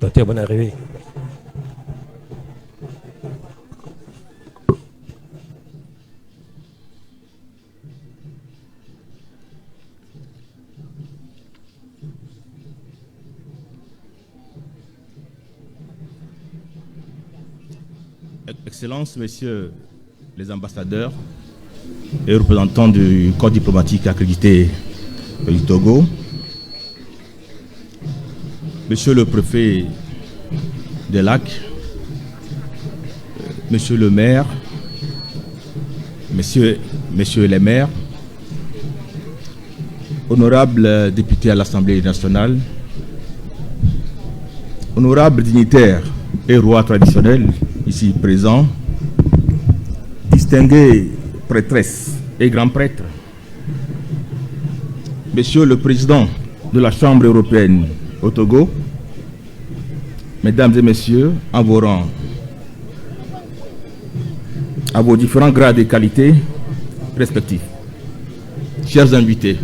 Docteur, bonne arrivée. Excellences, messieurs les ambassadeurs et représentants du corps diplomatique accrédité du Togo, monsieur le préfet des Lacs, monsieur le maire, messieurs les maires, honorables députés à l'Assemblée nationale, honorables dignitaires et rois traditionnels ici présents, distingués prêtresses et grands prêtres, monsieur le président de la Chambre européenne au Togo, mesdames et messieurs, en vos rangs, à vos différents grades et qualités respectifs, chers invités,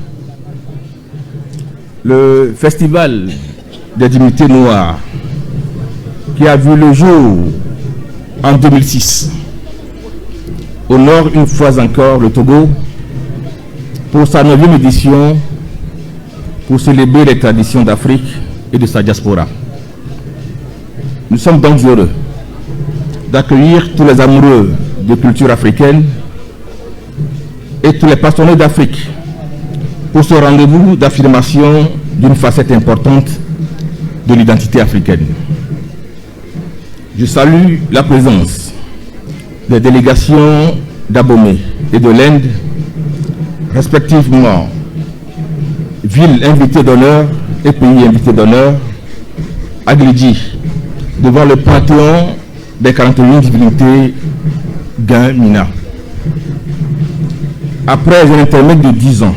le Festival des dignités noires qui a vu le jour en 2006 honore une fois encore le Togo pour sa 9e édition pour célébrer les traditions d'Afrique et de sa diaspora. Nous sommes donc heureux d'accueillir tous les amoureux de culture africaine et tous les passionnés d'Afrique pour ce rendez-vous d'affirmation d'une facette importante de l'identité africaine. Je salue la présence des délégations d'Abomey et de l'Inde, respectivement ville invitée d'honneur et pays invité d'honneur, Agledji, devant le panthéon des 41 divinités Guin-Mina. Après un intermède de 10 ans,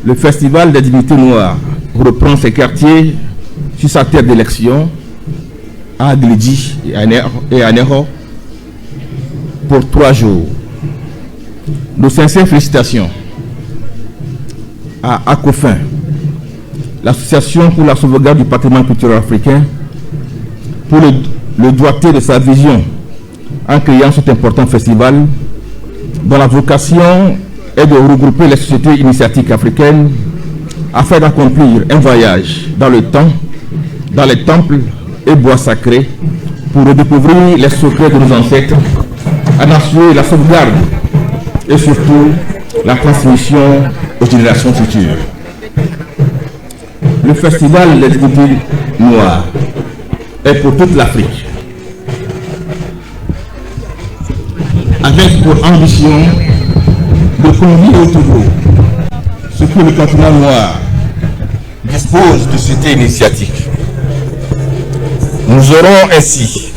le Festival des dignités noires reprend ses quartiers sur sa terre d'élection, à Agledji et à Nero, pour 3 jours. Nos sincères félicitations à ACOFIN, l'Association pour la sauvegarde du patrimoine culturel africain, pour le doigté de sa vision en créant cet important festival dont la vocation est de regrouper les sociétés initiatiques africaines afin d'accomplir un voyage dans le temps, dans les temples et bois sacrés pour redécouvrir les secrets de nos ancêtres, en assurer la sauvegarde et surtout la transmission aux générations futures. Le Festival des dignités noires est pour toute l'Afrique, avec pour ambition de convier au Togo ce que le continent noir dispose de sociétés initiatiques. Nous aurons ainsi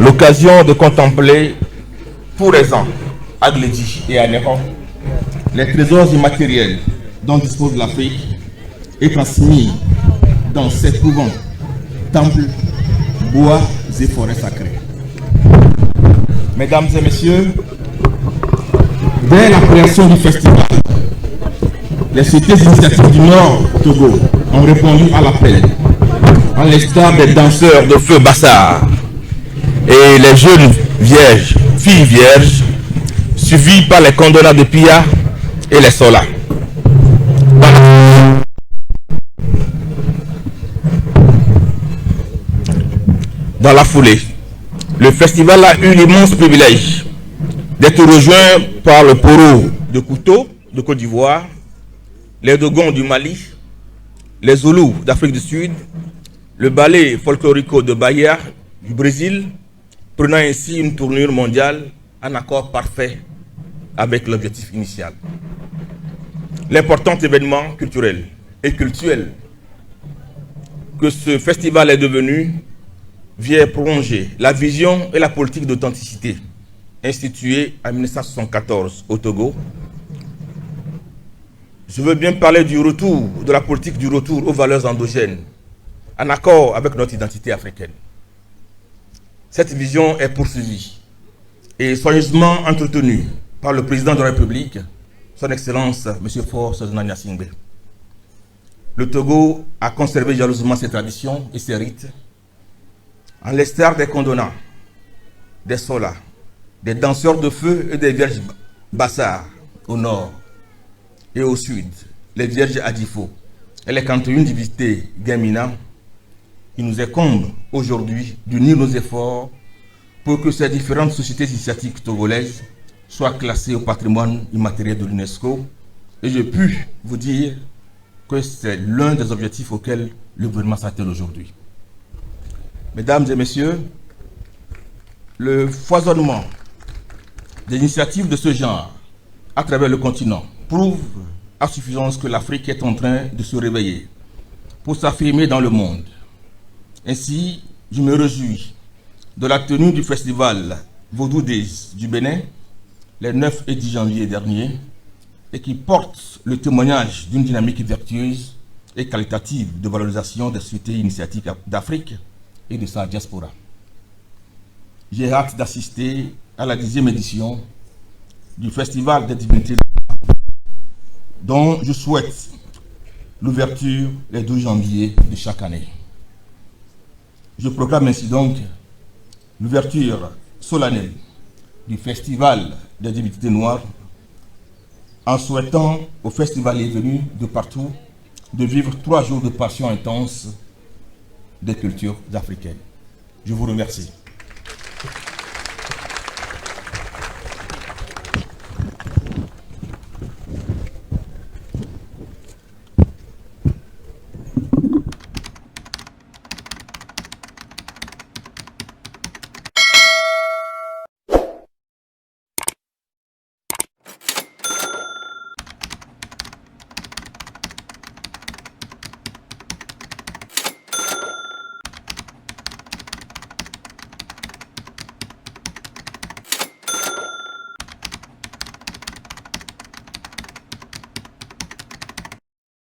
l'occasion de contempler tous les ans à Agledji et à Nero les trésors immatériels dont dispose l'Afrique et transmis dans ces couvents, temples, bois et forêts sacrées. Mesdames et messieurs, dès la création du festival, les sociétés initiatives du Nord Togo ont répondu à l'appel, en l'instar des danseurs de feu Bassar et les jeunes vierges, filles vierges, suivies par les Condona de Pia et les Sola. Dans la foulée, le festival a eu l'immense privilège d'être rejoint par le Poro de Couteau de Côte d'Ivoire, les Dogons du Mali, les Zoulous d'Afrique du Sud, le ballet folklorico de Bahia du Brésil, prenant ainsi une tournure mondiale en accord parfait avec l'objectif initial. L'important événement culturel et cultuel que ce festival est devenu vient prolonger la vision et la politique d'authenticité instituée en 1974 au Togo. Je veux bien parler du retour, de la politique du retour aux valeurs endogènes, en accord avec notre identité africaine. Cette vision est poursuivie et soigneusement entretenue par le président de la République, son Excellence M. Faure Sezona Gnassingbé. Le Togo a conservé jalousement ses traditions et ses rites, en l'ester des condonants, des solas, des danseurs de feu et des vierges bassards au nord et au sud, les vierges Adifo et les 41 divinités Guemina. Il nous incombe aujourd'hui d'unir nos efforts pour que ces différentes sociétés initiatiques togolaises soient classées au patrimoine immatériel de l'UNESCO. Et je puis vous dire que c'est l'un des objectifs auxquels le gouvernement s'attelle aujourd'hui. Mesdames et messieurs, le foisonnement des initiatives de ce genre à travers le continent prouve à suffisance que l'Afrique est en train de se réveiller pour s'affirmer dans le monde. Ainsi, je me réjouis de la tenue du festival Vodou Days du Bénin les 9 et 10 janvier dernier et qui porte le témoignage d'une dynamique vertueuse et qualitative de valorisation des sociétés initiatiques d'Afrique et de sa diaspora. J'ai hâte d'assister à la 10e édition du Festival des divinités dont je souhaite l'ouverture le 12 janvier de chaque année. Je proclame ainsi donc l'ouverture solennelle du Festival des divinités noires en souhaitant aux festivaliers venus de partout de vivre 3 jours de passion intense des cultures africaines. Je vous remercie.